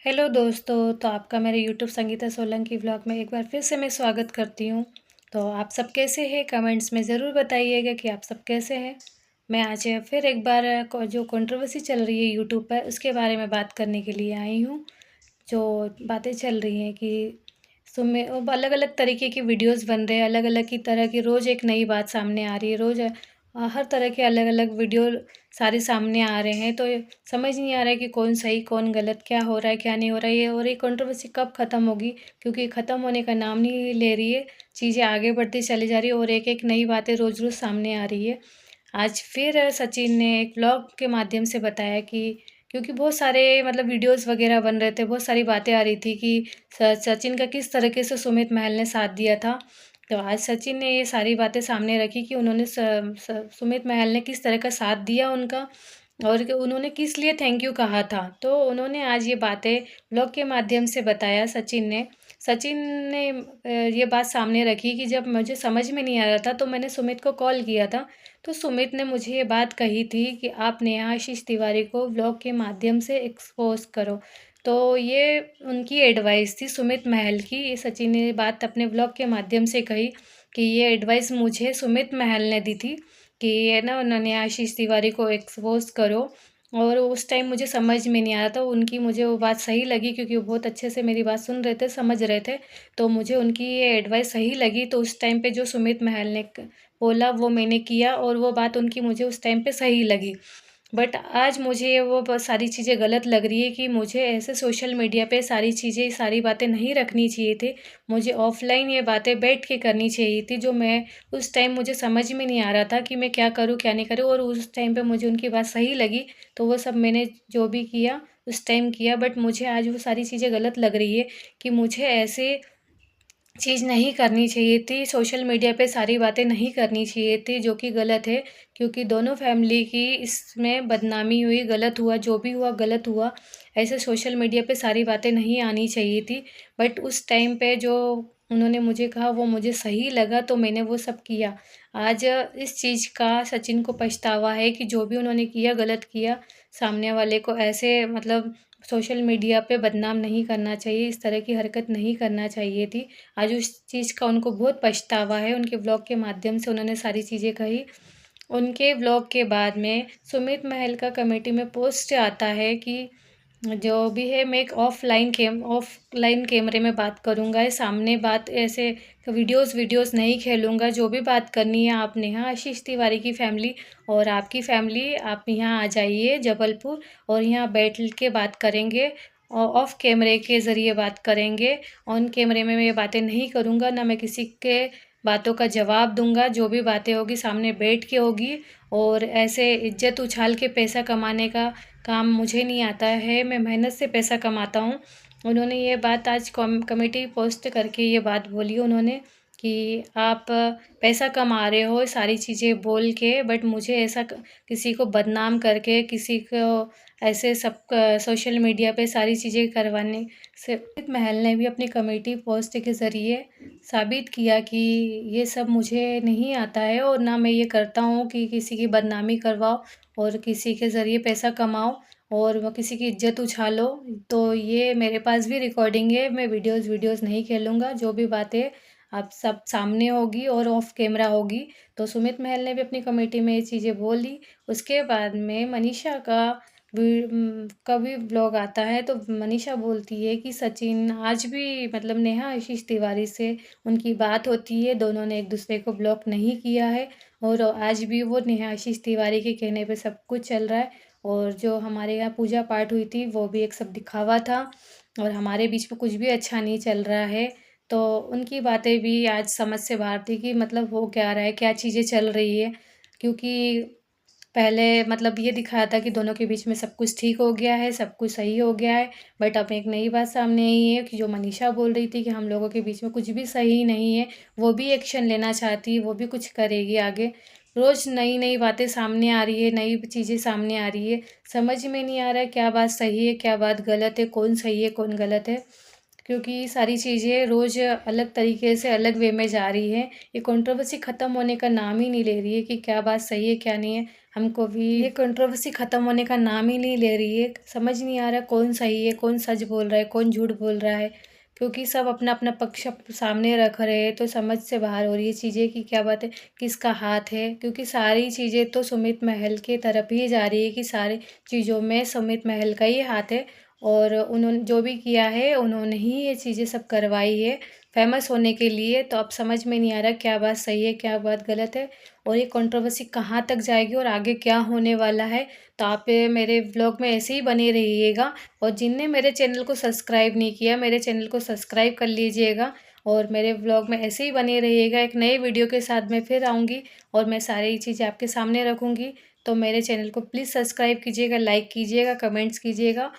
Hello दोस्तों, तो आपका मेरे यूट्यूब संगीता सोलंकी व्लॉग में एक बार फिर से मैं स्वागत करती हूँ। तो आप सब कैसे हैं? कमेंट्स में ज़रूर बताइएगा कि आप सब कैसे हैं। मैं आज फिर एक बार जो कंट्रोवर्सी चल रही है यूट्यूब पर उसके बारे में बात करने के लिए आई हूँ। जो बातें चल रही हैं कि सुमे अब अलग-अलग तरीके की वीडियोज़ बन रहे हैं, अलग-अलग की तरह की रोज़ एक नई बात सामने आ रही है। रोज़ हर तरह के अलग-अलग वीडियो सारे सामने आ रहे हैं, तो ये समझ नहीं आ रहा है कि कौन सही, कौन गलत, क्या हो रहा है, क्या नहीं हो रहा है। ये कंट्रोवर्सी कब ख़त्म होगी? क्योंकि ख़त्म होने का नाम नहीं ले रही है। चीज़ें आगे बढ़ती चली जा रही है और एक-एक नई बातें रोज़-रोज़ सामने आ रही है। आज फिर सचिन ने एक व्लॉग के माध्यम से बताया कि क्योंकि बहुत सारे मतलब वीडियोज़ वग़ैरह बन रहे थे, बहुत सारी बातें आ रही थी कि सचिन का किस तरीके से सुमित महल ने साथ दिया था। तो आज सचिन ने ये सारी बातें सामने रखी कि उन्होंने सुमित महल ने किस तरह का साथ दिया उनका और कि उन्होंने किस लिए थैंक यू कहा था। तो उन्होंने आज ये बातें व्लॉग के माध्यम से बताया सचिन ने। सचिन ने ये बात सामने रखी कि जब मुझे समझ में नहीं आ रहा था तो मैंने सुमित को कॉल किया था। तो सुमित ने मुझे ये बात कही थी कि आप नेहा आशीष तिवारी को व्लॉग के माध्यम से एक्सपोज़ करो। तो ये उनकी एडवाइस थी सुमित महल की। ये सचिन ने बात अपने व्लॉग के माध्यम से कही कि ये एडवाइस मुझे सुमित महल ने दी थी कि ये ना उन्होंने आशीष तिवारी को एक्सपोज़ करो। और उस टाइम मुझे समझ में नहीं आ रहा था। उनकी मुझे वो बात सही लगी क्योंकि वो बहुत अच्छे से मेरी बात सुन रहे थे, समझ रहे थे। तो मुझे उनकी ये एडवाइस सही लगी, तो उस टाइम पे जो सुमित महल ने बोला वो मैंने किया और वो बात उनकी मुझे उस टाइम पे सही लगी। बट आज मुझे वो सारी चीज़ें गलत लग रही है कि मुझे ऐसे सोशल मीडिया पे सारी चीज़ें, सारी बातें नहीं रखनी चाहिए थी। मुझे ऑफ़लाइन ये बातें बैठ के करनी चाहिए थी, जो मैं उस टाइम मुझे समझ में नहीं आ रहा था कि मैं क्या करूँ, क्या नहीं करूँ, और उस टाइम पे मुझे उनकी बात सही लगी, तो वो सब मैंने जो भी किया, उस टाइम किया। बट मुझे आज वो सारी चीज़ें गलत लग रही है कि मुझे ऐसे चीज़ नहीं करनी चाहिए थी, सोशल मीडिया पे सारी बातें नहीं करनी चाहिए थी, जो कि गलत है, क्योंकि दोनों फैमिली की इसमें बदनामी हुई, गलत हुआ, जो भी हुआ गलत हुआ। ऐसे सोशल मीडिया पे सारी बातें नहीं आनी चाहिए थी। बट उस टाइम पे जो उन्होंने मुझे कहा वो मुझे सही लगा, तो मैंने वो सब किया। आज इस चीज़ का सचिन को पछतावा है कि जो भी उन्होंने किया गलत किया। सामने वाले को ऐसे मतलब सोशल मीडिया पे बदनाम नहीं करना चाहिए, इस तरह की हरकत नहीं करना चाहिए थी। आज उस चीज़ का उनको बहुत पछतावा है। उनके व्लॉग के माध्यम से उन्होंने सारी चीज़ें कही। उनके व्लॉग के बाद में सुमित महल का कमेटी में पोस्ट आता है कि जो भी है मैं एक ऑफ़लाइन कैमरे में बात करूँगा, सामने बात ऐसे वीडियोज़ नहीं खेलूँगा। जो भी बात करनी है आप नेहा आशीष तिवारी की फ़ैमिली और आपकी फ़ैमिली आप यहाँ आ जाइए जबलपुर और यहाँ बैठ के बात करेंगे। ऑफ कैमरे के ज़रिए बात करेंगे। ऑन कैमरे में मैं ये बातें नहीं करूँगा, ना मैं किसी के बातों का जवाब दूँगा। जो भी बातें होगी सामने बैठ के होगी और ऐसे इज़्ज़त उछाल के पैसा कमाने का काम मुझे नहीं आता है, मैं मेहनत से पैसा कमाता हूँ। उन्होंने ये बात आज कमेटी पोस्ट करके ये बात बोली उन्होंने कि आप पैसा कमा रहे हो सारी चीज़ें बोल के, बट मुझे ऐसा किसी को बदनाम करके, किसी को ऐसे सब सोशल मीडिया पे सारी चीज़ें करवाने से अमित महल ने भी अपनी कमेटी पोस्ट के ज़रिए साबित किया कि ये सब मुझे नहीं आता है और ना मैं ये करता हूँ कि किसी की बदनामी करवाओ और किसी के ज़रिए पैसा कमाओ और वो किसी की इज्जत उछालो। तो ये मेरे पास भी रिकॉर्डिंग है, मैं वीडियोज़ नहीं खेलूँगा। जो भी बातें आप सब सामने होगी और ऑफ कैमरा होगी। तो सुमित महल ने भी अपनी कमेटी में ये चीज़ें बोली। उसके बाद में मनीषा का भी ब्लॉग आता है, तो मनीषा बोलती है कि सचिन आज भी मतलब नेहा आशीष तिवारी से उनकी बात होती है, दोनों ने एक दूसरे को ब्लॉक नहीं किया है और आज भी वो नेहा आशीष तिवारी के कहने पे सब कुछ चल रहा है। और जो हमारे यहाँ पूजा पाठ हुई थी वो भी एक सब दिखावा था और हमारे बीच में कुछ भी अच्छा नहीं चल रहा है। तो उनकी बातें भी आज समझ से बाहर थी कि मतलब हो क्या रहा है, क्या चीज़ें चल रही है। क्योंकि पहले मतलब ये दिखाया था कि दोनों के बीच में सब कुछ ठीक हो गया है, सब कुछ सही हो गया है। बट अब एक नई बात सामने आई है कि जो मनीषा बोल रही थी कि हम लोगों के बीच में कुछ भी सही नहीं है, वो भी एक्शन लेना चाहती है, वो भी कुछ करेगी आगे। रोज़ नई-नई बातें सामने आ रही है, नई चीज़ें सामने आ रही है। समझ में नहीं आ रहा है क्या बात सही है, क्या बात गलत है, कौन सही है, कौन गलत है। क्योंकि सारी चीज़ें रोज़ अलग तरीके से अलग वे में जा रही हैं। ये कंट्रोवर्सी ख़त्म होने का नाम ही नहीं ले रही है कि क्या बात सही है, क्या नहीं है। हमको भी ये कंट्रोवर्सी ख़त्म होने का नाम ही नहीं ले रही है। समझ नहीं आ रहा कौन सही है, कौन सच बोल रहा है, कौन झूठ बोल रहा है, क्योंकि सब अपना अपना पक्ष सामने रख रहे हैं। तो समझ से बाहर हो रही है चीज़ें कि क्या बात है, किसका हाथ है, क्योंकि सारी चीज़ें तो सुमित महल के तरफ ही जा रही है कि सारी चीज़ों में सुमित महल का ही हाथ है। और उन्होंने जो भी किया है उन्होंने ही ये चीज़ें सब करवाई है फेमस होने के लिए। तो अब समझ में नहीं आ रहा क्या बात सही है, क्या बात गलत है, और ये कंट्रोवर्सी कहाँ तक जाएगी और आगे क्या होने वाला है। तो आप मेरे व्लॉग में ऐसे ही बने रहिएगा, और जिनने मेरे चैनल को सब्सक्राइब नहीं किया, मेरे चैनल को सब्सक्राइब कर लीजिएगा, और मेरे व्लॉग में ऐसे ही बने रहिएगा। एक नए वीडियो के साथ मैं फिर आऊँगी और मैं सारी चीज़ें आपके सामने रखूँगी। तो मेरे चैनल को प्लीज़ सब्सक्राइब कीजिएगा, लाइक कीजिएगा, कमेंट्स कीजिएगा।